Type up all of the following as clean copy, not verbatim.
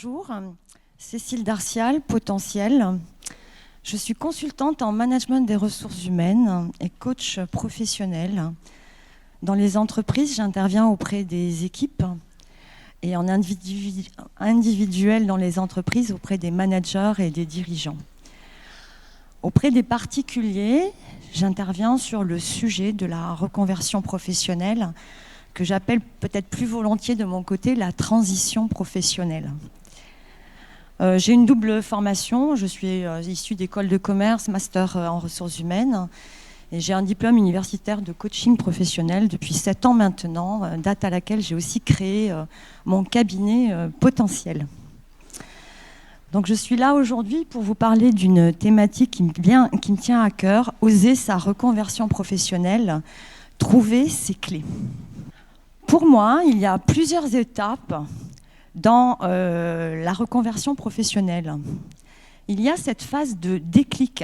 Bonjour, Cécile Darcial, Potentiel. Je suis consultante en management des ressources humaines et coach professionnel. Dans les entreprises, j'interviens auprès des équipes et en individuel dans les entreprises auprès des managers et des dirigeants. Auprès des particuliers, j'interviens sur le sujet de la reconversion professionnelle que j'appelle peut-être plus volontiers de mon côté la transition professionnelle. J'ai une double formation, je suis issue d'école de commerce, master en ressources humaines, et j'ai un diplôme universitaire de coaching professionnel depuis 7 ans maintenant, date à laquelle j'ai aussi créé mon cabinet Potentiel. Donc je suis là aujourd'hui pour vous parler d'une thématique qui me tient à cœur, oser sa reconversion professionnelle, trouver ses clés. Pour moi, il y a plusieurs étapes dans la reconversion professionnelle. Il y a cette phase de déclic,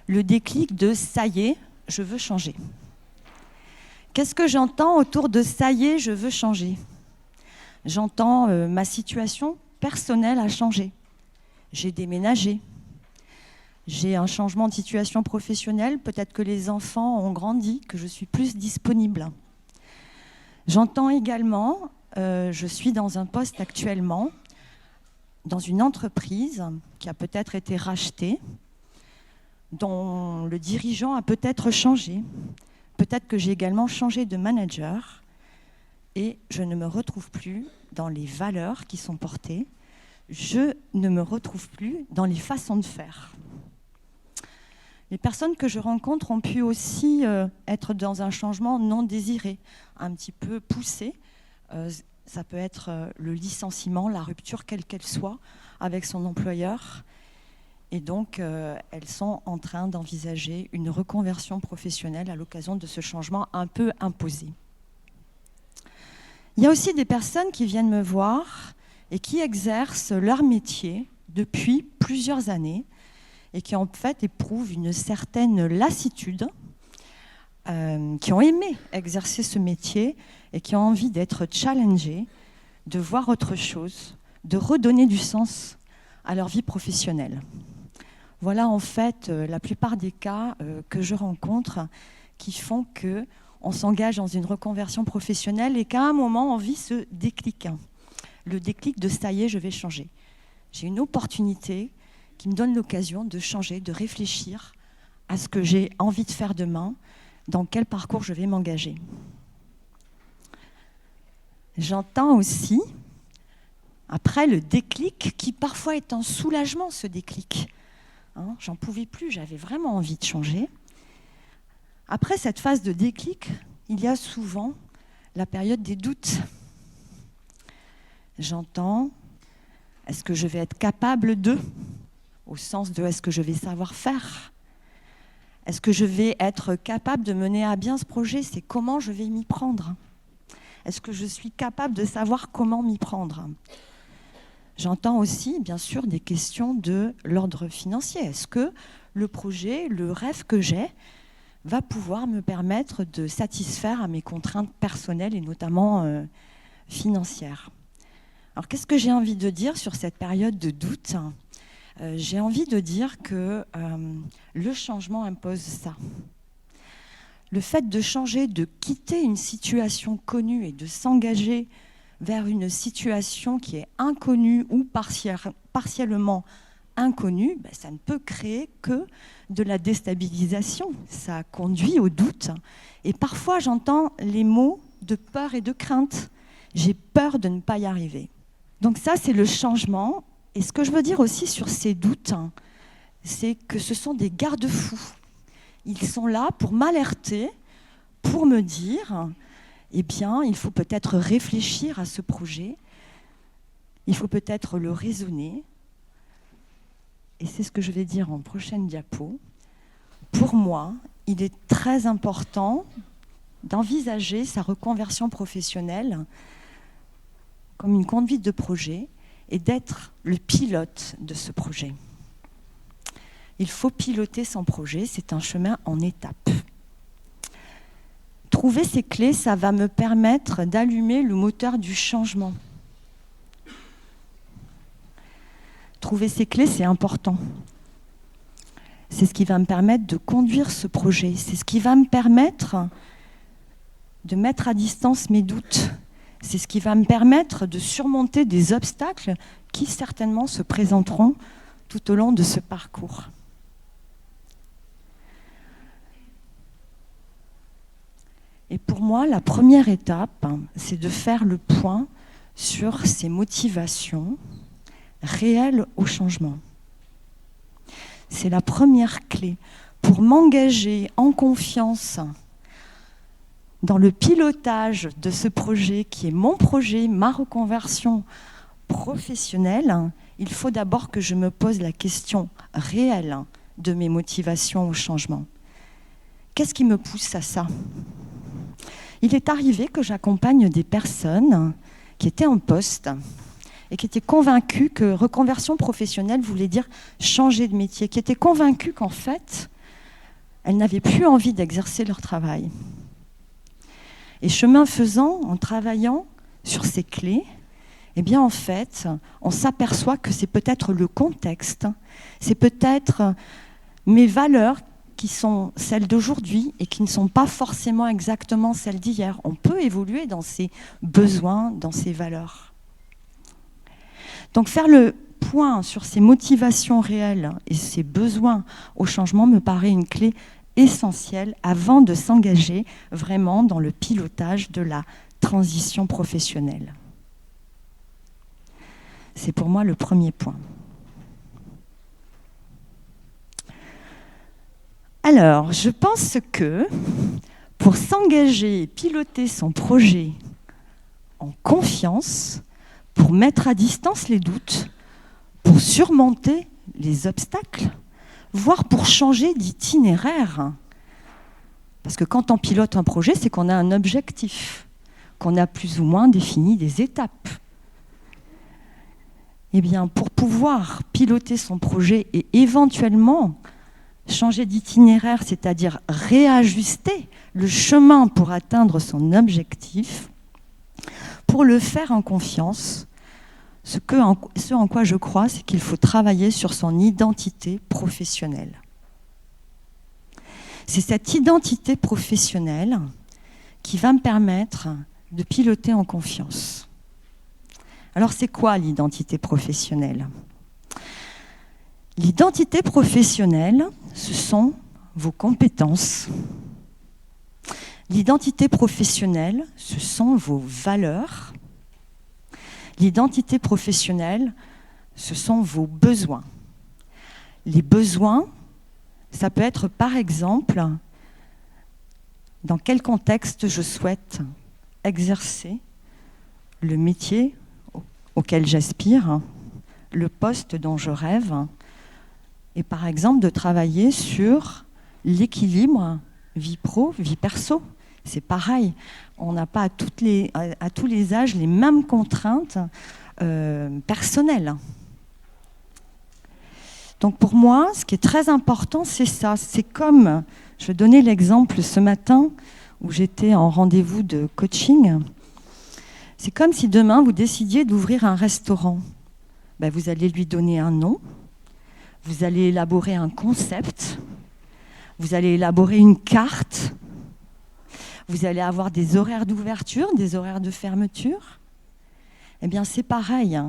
le déclic de « ça y est, je veux changer ». Qu'est-ce que j'entends autour de « ça y est, je veux changer » ? J'entends ma situation personnelle a changé. J'ai déménagé. J'ai un changement de situation professionnelle. Peut-être que les enfants ont grandi, que je suis plus disponible. J'entends également, je suis dans un poste actuellement, dans une entreprise qui a peut-être été rachetée, dont le dirigeant a peut-être changé. Peut-être que j'ai également changé de manager et je ne me retrouve plus dans les valeurs qui sont portées. Je ne me retrouve plus dans les façons de faire. Les personnes que je rencontre ont pu aussi être dans un changement non désiré, un petit peu poussé. Ça peut être le licenciement, la rupture, quelle qu'elle soit, avec son employeur. Et donc, elles sont en train d'envisager une reconversion professionnelle à l'occasion de ce changement un peu imposé. Il y a aussi des personnes qui viennent me voir et qui exercent leur métier depuis plusieurs années et qui en fait éprouvent une certaine lassitude, qui ont aimé exercer ce métier et qui ont envie d'être challengés, de voir autre chose, de redonner du sens à leur vie professionnelle. Voilà en fait la plupart des cas que je rencontre qui font qu'on s'engage dans une reconversion professionnelle et qu'à un moment on vit ce déclic. Le déclic de « ça y est, je vais changer ». J'ai une opportunité qui me donne l'occasion de changer, de réfléchir à ce que j'ai envie de faire demain, dans quel parcours je vais m'engager. J'entends aussi, après le déclic, qui parfois est un soulagement, ce déclic. J'en pouvais plus, j'avais vraiment envie de changer. Après cette phase de déclic, il y a souvent la période des doutes. J'entends, est-ce que je vais être capable de, au sens de est-ce que je vais savoir faire ? Est-ce que je vais être capable de mener à bien ce projet ? C'est comment je vais m'y prendre ? Est-ce que je suis capable de savoir comment m'y prendre ? J'entends aussi, bien sûr, des questions de l'ordre financier. Est-ce que le projet, le rêve que j'ai, va pouvoir me permettre de satisfaire à mes contraintes personnelles et notamment financières ? Alors, qu'est-ce que j'ai envie de dire sur cette période de doute ? J'ai envie de dire que le changement impose ça. Le fait de changer, de quitter une situation connue et de s'engager vers une situation qui est inconnue ou partiellement inconnue, ça ne peut créer que de la déstabilisation. Ça conduit au doute. Et parfois, j'entends les mots de peur et de crainte. J'ai peur de ne pas y arriver. Donc ça, c'est le changement. Et ce que je veux dire aussi sur ces doutes, c'est que ce sont des garde-fous. Ils sont là pour m'alerter, pour me dire, eh bien, il faut peut-être réfléchir à ce projet, il faut peut-être le raisonner. Et c'est ce que je vais dire en prochaine diapo. Pour moi, il est très important d'envisager sa reconversion professionnelle comme une conduite de projet et d'être le pilote de ce projet. Il faut piloter son projet, c'est un chemin en étapes. Trouver ces clés, ça va me permettre d'allumer le moteur du changement. trouver ces clés, c'est important. C'est ce qui va me permettre de conduire ce projet. C'est ce qui va me permettre de mettre à distance mes doutes. C'est ce qui va me permettre de surmonter des obstacles qui certainement se présenteront tout au long de ce parcours. Et pour moi, la première étape, c'est de faire le point sur ces motivations réelles au changement. C'est la première clé pour m'engager en confiance dans le pilotage de ce projet qui est mon projet, ma reconversion professionnelle. Il faut d'abord que je me pose la question réelle de mes motivations au changement. Qu'est-ce qui me pousse à ça ? Il est arrivé que j'accompagne des personnes qui étaient en poste et qui étaient convaincues que reconversion professionnelle voulait dire changer de métier, qui étaient convaincues qu'en fait, elles n'avaient plus envie d'exercer leur travail. Et chemin faisant, en travaillant sur ces clés, eh bien en fait, on s'aperçoit que c'est peut-être le contexte, c'est peut-être mes valeurs qui sont celles d'aujourd'hui et qui ne sont pas forcément exactement celles d'hier. On peut évoluer dans ses besoins, dans ses valeurs. Donc faire le point sur ses motivations réelles et ses besoins au changement me paraît une clé essentielle avant de s'engager vraiment dans le pilotage de la transition professionnelle. C'est pour moi le premier point. Alors, je pense que pour s'engager et piloter son projet en confiance, pour mettre à distance les doutes, pour surmonter les obstacles, voire pour changer d'itinéraire. Parce que quand on pilote un projet, c'est qu'on a un objectif, qu'on a plus ou moins défini des étapes. Eh bien, pour pouvoir piloter son projet et éventuellement changer d'itinéraire, c'est-à-dire réajuster le chemin pour atteindre son objectif, pour le faire en confiance, ce en quoi je crois, c'est qu'il faut travailler sur son identité professionnelle. C'est cette identité professionnelle qui va me permettre de piloter en confiance. Alors, c'est quoi l'identité professionnelle ? L'identité professionnelle, ce sont vos compétences. L'identité professionnelle, ce sont vos valeurs. L'identité professionnelle, ce sont vos besoins. Les besoins, ça peut être par exemple, dans quel contexte je souhaite exercer le métier auquel j'aspire, le poste dont je rêve, et par exemple de travailler sur l'équilibre vie pro, vie perso. C'est pareil, on n'a pas à tous les âges les mêmes contraintes personnelles. Donc pour moi, ce qui est très important, c'est ça. C'est comme, je vais donner l'exemple ce matin où j'étais en rendez-vous de coaching. C'est comme si demain, vous décidiez d'ouvrir un restaurant. Ben, vous allez lui donner un nom, vous allez élaborer un concept, vous allez élaborer une carte, vous allez avoir des horaires d'ouverture, des horaires de fermeture. Eh bien, c'est pareil.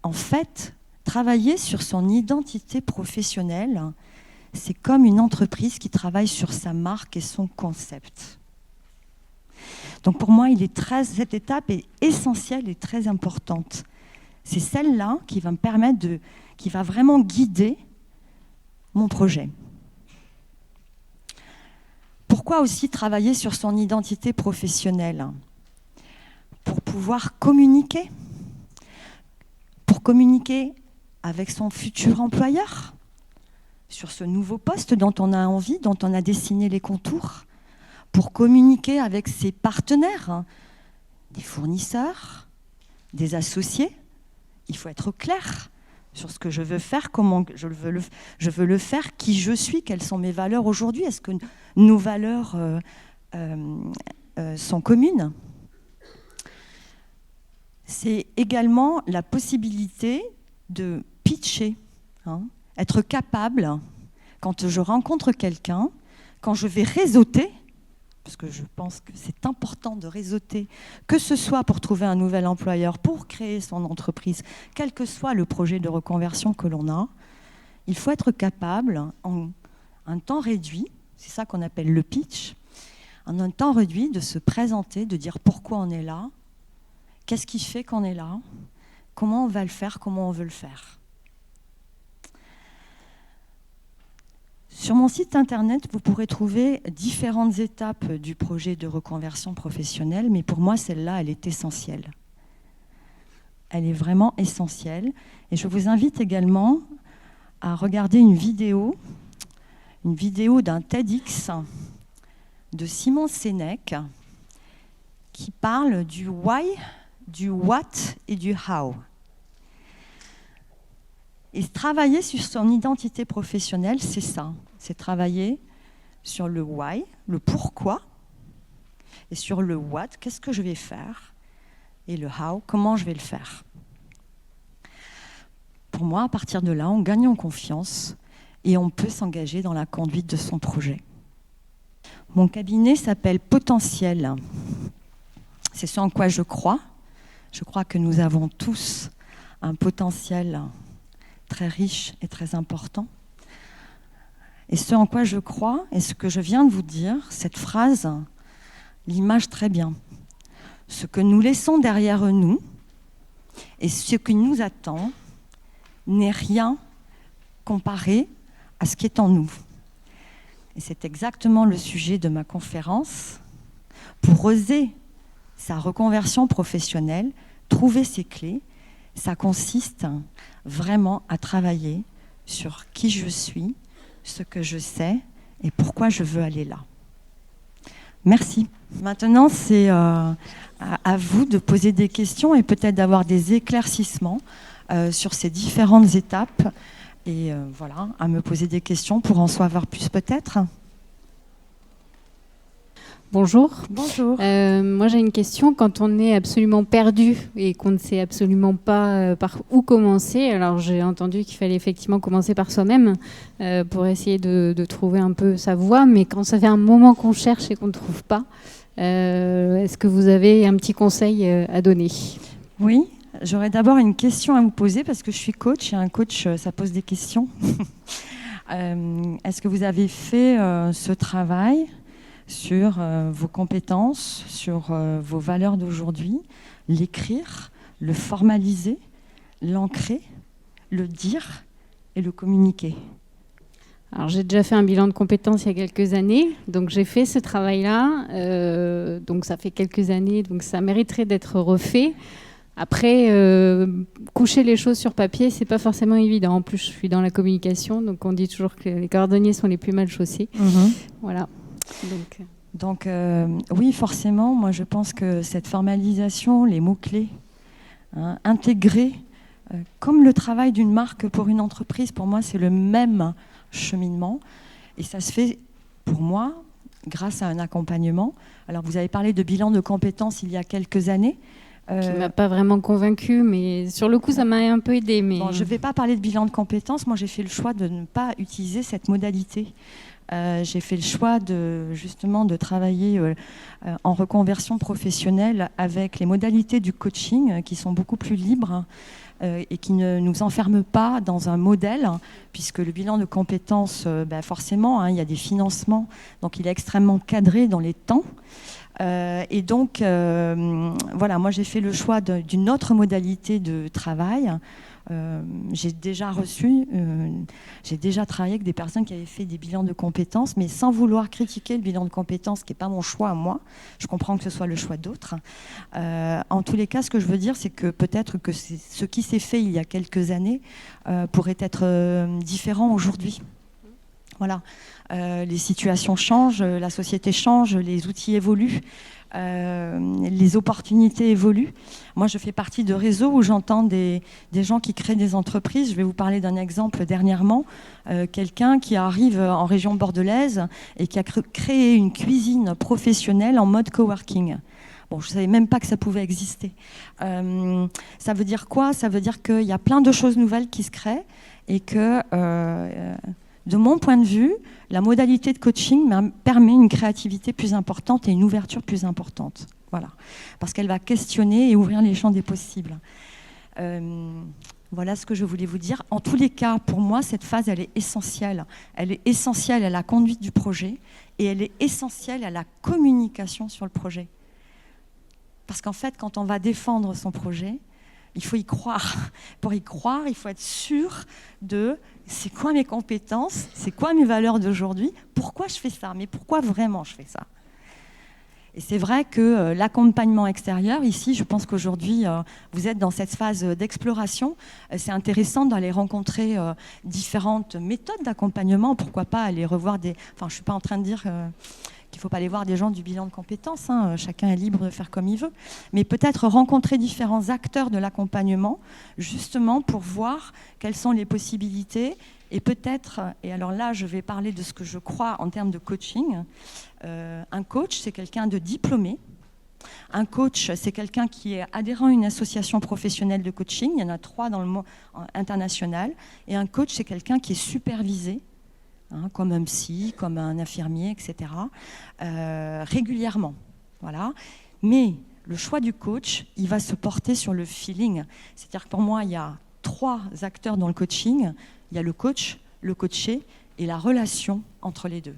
En fait, travailler sur son identité professionnelle, c'est comme une entreprise qui travaille sur sa marque et son concept. Donc pour moi, cette étape est essentielle et très importante. C'est celle-là qui va me permettre qui va vraiment guider mon projet. Pourquoi aussi travailler sur son identité professionnelle ? Pour pouvoir communiquer. Pour communiquer avec son futur employeur sur ce nouveau poste dont on a envie, dont on a dessiné les contours. Pour communiquer avec ses partenaires, des fournisseurs, des associés. Il faut être clair sur ce que je veux faire, comment je veux le faire, qui je suis, quelles sont mes valeurs aujourd'hui. Est-ce que nos valeurs sont communes ? C'est également la possibilité de pitcher, hein, être capable, quand je rencontre quelqu'un, quand je vais réseauter, parce que je pense que c'est important de réseauter, que ce soit pour trouver un nouvel employeur, pour créer son entreprise, quel que soit le projet de reconversion que l'on a, il faut être capable, en un temps réduit, c'est ça qu'on appelle le pitch, en un temps réduit de se présenter, de dire pourquoi on est là, qu'est-ce qui fait qu'on est là, comment on va le faire, comment on veut le faire. Sur mon site internet, vous pourrez trouver différentes étapes du projet de reconversion professionnelle, mais pour moi, celle-là, elle est essentielle. Elle est vraiment essentielle. Et je vous invite également à regarder une vidéo d'un TEDx de Simon Sénèque qui parle du why, du what et du how. Et travailler sur son identité professionnelle, c'est ça. C'est travailler sur le why, le pourquoi, et sur le what, qu'est-ce que je vais faire, et le how, comment je vais le faire. Pour moi, à partir de là, on gagne en confiance et on peut s'engager dans la conduite de son projet. Mon cabinet s'appelle Potentiel. C'est ce en quoi je crois. Je crois que nous avons tous un potentiel très riche et très important. Et ce en quoi je crois, et ce que je viens de vous dire, cette phrase l'image très bien. Ce que nous laissons derrière nous et ce qui nous attend n'est rien comparé à ce qui est en nous. Et c'est exactement le sujet de ma conférence. Pour oser sa reconversion professionnelle, trouver ses clés, ça consiste vraiment à travailler sur qui je suis, ce que je sais et pourquoi je veux aller là. Merci. Maintenant, c'est à vous de poser des questions et peut-être d'avoir des éclaircissements sur ces différentes étapes et voilà, à me poser des questions pour en savoir plus peut-être. Bonjour. Bonjour. Moi, j'ai une question. Quand on est absolument perdu et qu'on ne sait absolument pas par où commencer, alors j'ai entendu qu'il fallait effectivement commencer par soi-même pour essayer de trouver un peu sa voie, mais quand ça fait un moment qu'on cherche et qu'on ne trouve pas, est-ce que vous avez un petit conseil à donner ? Oui, j'aurais d'abord une question à vous poser parce que je suis coach et un coach, ça pose des questions. Est-ce que vous avez fait ce travail sur vos compétences, sur vos valeurs d'aujourd'hui, l'écrire, le formaliser, l'ancrer, le dire et le communiquer? Alors, j'ai déjà fait un bilan de compétences il y a quelques années, donc j'ai fait ce travail-là, donc ça fait quelques années, donc ça mériterait d'être refait. Après, coucher les choses sur papier, c'est pas forcément évident. En plus, je suis dans la communication, donc on dit toujours que les cordonniers sont les plus mal chaussés. Voilà. Donc oui, forcément, moi je pense que cette formalisation, les mots-clés, intégrer, comme le travail d'une marque pour une entreprise, pour moi c'est le même cheminement. Et ça se fait, pour moi, grâce à un accompagnement. Alors vous avez parlé de bilan de compétences il y a quelques années. Qui ne m'a pas vraiment convaincue, mais sur le coup ça m'a un peu aidée. Mais... Bon, je ne vais pas parler de bilan de compétences, moi j'ai fait le choix de ne pas utiliser cette modalité. J'ai fait le choix justement de travailler en reconversion professionnelle avec les modalités du coaching qui sont beaucoup plus libres et qui ne nous enferment pas dans un modèle, puisque le bilan de compétences, forcément, il y a des financements, donc il est extrêmement cadré dans les temps. Et donc, voilà, moi j'ai fait le choix d'une autre modalité de travail. J'ai déjà travaillé avec des personnes qui avaient fait des bilans de compétences, mais sans vouloir critiquer le bilan de compétences, qui n'est pas mon choix à moi. Je comprends que ce soit le choix d'autres. En tous les cas, ce que je veux dire, c'est que peut-être que ce qui s'est fait il y a quelques années pourrait être différent aujourd'hui. Voilà. Les situations changent, la société change, les outils évoluent, les opportunités évoluent. Moi, je fais partie de réseaux où j'entends des gens qui créent des entreprises. Je vais vous parler d'un exemple dernièrement. Quelqu'un qui arrive en région bordelaise et qui a créé une cuisine professionnelle en mode coworking. Bon, je ne savais même pas que ça pouvait exister. Ça veut dire quoi? Ça veut dire qu'il y a plein de choses nouvelles qui se créent et que, de mon point de vue, la modalité de coaching permet une créativité plus importante et une ouverture plus importante. Voilà. Parce qu'elle va questionner et ouvrir les champs des possibles. Voilà ce que je voulais vous dire. En tous les cas, pour moi, cette phase, elle est essentielle. Elle est essentielle à la conduite du projet et elle est essentielle à la communication sur le projet. Parce qu'en fait, quand on va défendre son projet, il faut y croire. Pour y croire, il faut être sûr de c'est quoi mes compétences, c'est quoi mes valeurs d'aujourd'hui, pourquoi je fais ça, mais pourquoi vraiment je fais ça. Et c'est vrai que l'accompagnement extérieur, ici, je pense qu'aujourd'hui, vous êtes dans cette phase d'exploration. C'est intéressant d'aller rencontrer différentes méthodes d'accompagnement. Pourquoi pas aller revoir des... Enfin, je ne suis pas en train de dire qu'il ne faut pas aller voir des gens du bilan de compétences. Hein. Chacun est libre de faire comme il veut. Mais peut-être rencontrer différents acteurs de l'accompagnement, justement pour voir quelles sont les possibilités. Et peut-être, et alors là, je vais parler de ce que je crois en termes de coaching. Un coach, c'est quelqu'un de diplômé. Un coach, c'est quelqu'un qui est adhérent à une association professionnelle de coaching. Il y en a 3 dans le monde international. Et un coach, c'est quelqu'un qui est supervisé, hein, comme un psy, comme un infirmier, etc., régulièrement. Voilà. Mais le choix du coach, il va se porter sur le feeling. C'est-à-dire que pour moi, il y a 3 acteurs dans le coaching. Il y a le coach, le coaché et la relation entre les deux.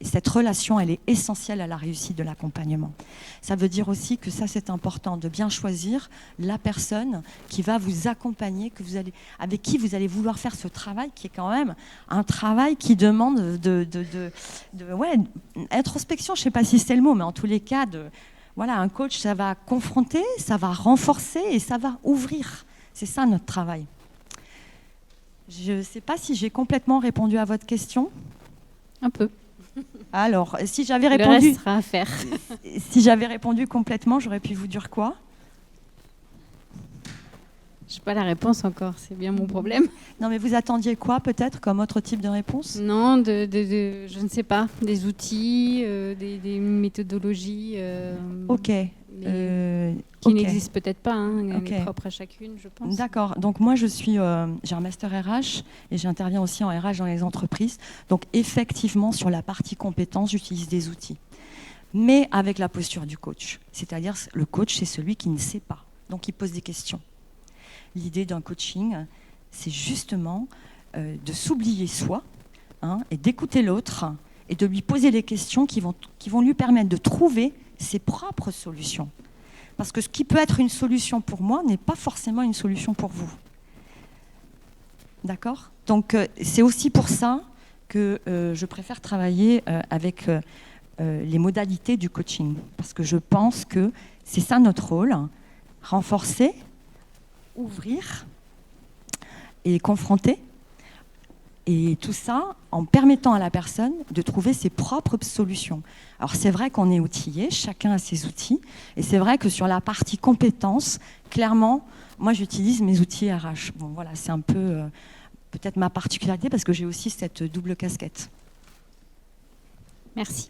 Et cette relation, elle est essentielle à la réussite de l'accompagnement. Ça veut dire aussi que ça, c'est important, de bien choisir la personne qui va vous accompagner, avec qui vous allez vouloir faire ce travail, qui est quand même un travail qui demande introspection, je ne sais pas si c'est le mot, mais en tous les cas, voilà, un coach, ça va confronter, ça va renforcer et ça va ouvrir. C'est ça notre travail. Je ne sais pas si j'ai complètement répondu à votre question. Un peu. Alors, si j'avais répondu... Le reste sera à faire. Si j'avais répondu complètement, j'aurais pu vous dire quoi? Je n'ai pas la réponse encore, c'est bien mon problème. Non, mais vous attendiez quoi, peut-être, comme autre type de réponse? Non, je ne sais pas, des outils, des méthodologies. Ok. Qui n'existent peut-être pas, hein, okay. Propres à chacune, je pense. D'accord. Donc moi, j'ai un master RH et j'interviens aussi en RH dans les entreprises. Donc effectivement, sur la partie compétences, j'utilise des outils. Mais avec la posture du coach. C'est-à-dire, le coach, c'est celui qui ne sait pas. Donc il pose des questions. L'idée d'un coaching, c'est justement de s'oublier soi, hein, et d'écouter l'autre et de lui poser les questions qui vont lui permettre de trouver ses propres solutions. Parce que ce qui peut être une solution pour moi n'est pas forcément une solution pour vous. D'accord? Donc, c'est aussi pour ça que je préfère travailler avec les modalités du coaching. Parce que je pense que c'est ça notre rôle, renforcer, ouvrir et confronter. Et tout ça en permettant à la personne de trouver ses propres solutions. Alors c'est vrai qu'on est outillé, chacun a ses outils. Et c'est vrai que sur la partie compétences, clairement, moi j'utilise mes outils RH. Bon voilà, c'est un peu peut-être ma particularité parce que j'ai aussi cette double casquette. Merci.